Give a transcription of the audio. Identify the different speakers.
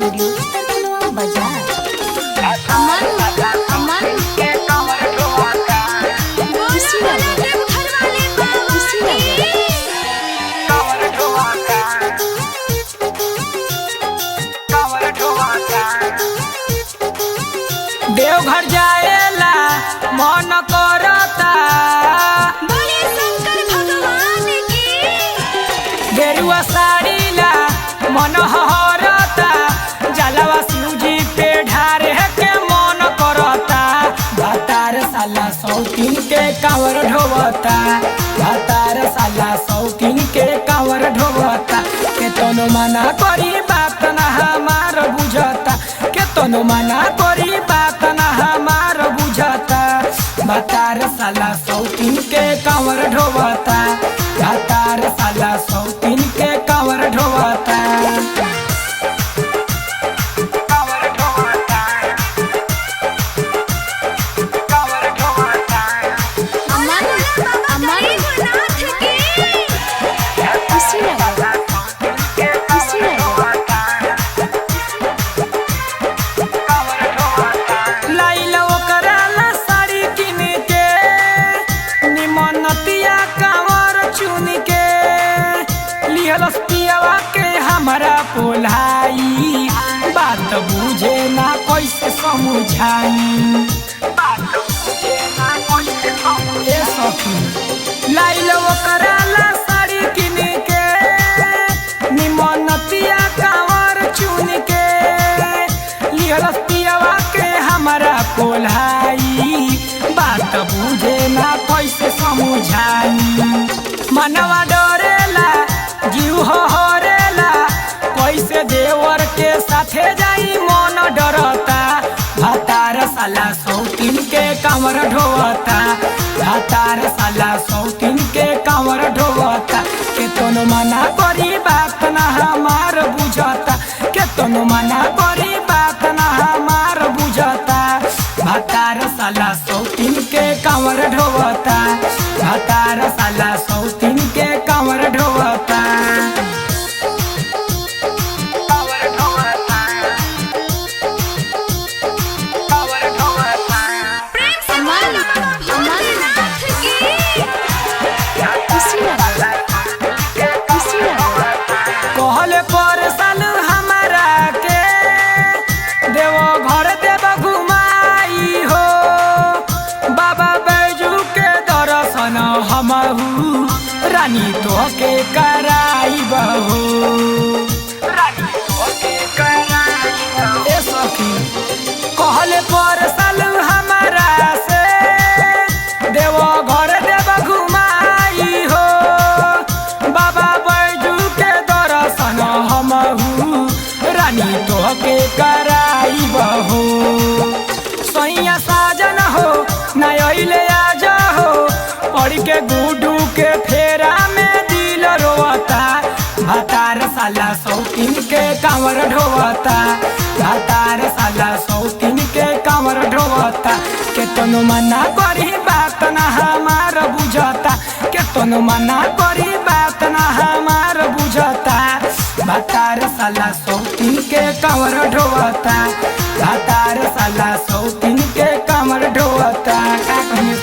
Speaker 1: Studio बाजार। अमन अमन खुशी वाले खुशी वाले
Speaker 2: देवघर जाएला मन करता,
Speaker 1: बोले शंकर भगवान की।
Speaker 2: गेरुआ साड़ी ला मन हरता, जलवा शिवजी पे ढारे के मन करता। भातार साला शौकीन के कांवर ढोवता, भातार साला शौकीन के कांवर ढोवता। के तनो मना करी बात ना हमार बुझता, के तनो मना करी बात ना हमार बुझता। भातार साला शौकीन के कांवर ढोवता, भातार साला शौकीन के कांवर ढोवता।
Speaker 1: अमन अमन खुशी वाले खुशी वाले
Speaker 2: लाइला ओकरा ला साड़ी किन के, निमनतिया कांवर चुन के। लिहलस पियवा के हमरा पोलाई, बात बुझे ना कैसे समझाई। ए सखी लाइला ओकरा ला साड़ी किन के, निमनतिया कांवर चुन के। लिहलस पियवा के हमरा कोल्हाई, बात बुझे ना कैसे समझाई। मनवा डरेला जीव हरेला, कैसे देवर के साथे जाई मन डरता। भातार साला शौकीन के कांवर ढोवता, भातार साला शौकीन के कांवर ढोवता। के तनो मना करी बात ना हमार बुझता, के तनो मना करी बात ना हमार बुझता। भातार साला शौकीन के कांवर ढोवता, भातार साला शौकीन के कांवर ढोवता।
Speaker 1: अमन अमन खुशी वाले खुशी वाले
Speaker 2: कहले पर साल हमारा के देव घर देव घुमाई हो। बाबा बैजू के दर्शन हमहू रानी तो के कराई बहू। ए सखी कहले पर साल हमारा से देव घर देव घुमाई हो। बाबा बैजू के दर्शन हमहू रानी तो के कराई बहू। सैया साजन हो नयले आज हो, पढ़ के गुडू के फेरा में दिल रोता। भातार साला शौकीन के कांवर ढोवता, भातार साला शौकीन के कांवर ढोवता। के तनो मना करी बात ना हमार बुझता, के तनो मना करी बात ना हमार बुझता। भातार साला शौकीन के कांवर ढोवता, भातार साला शौकीन के कांवर ढोवता। का कहियो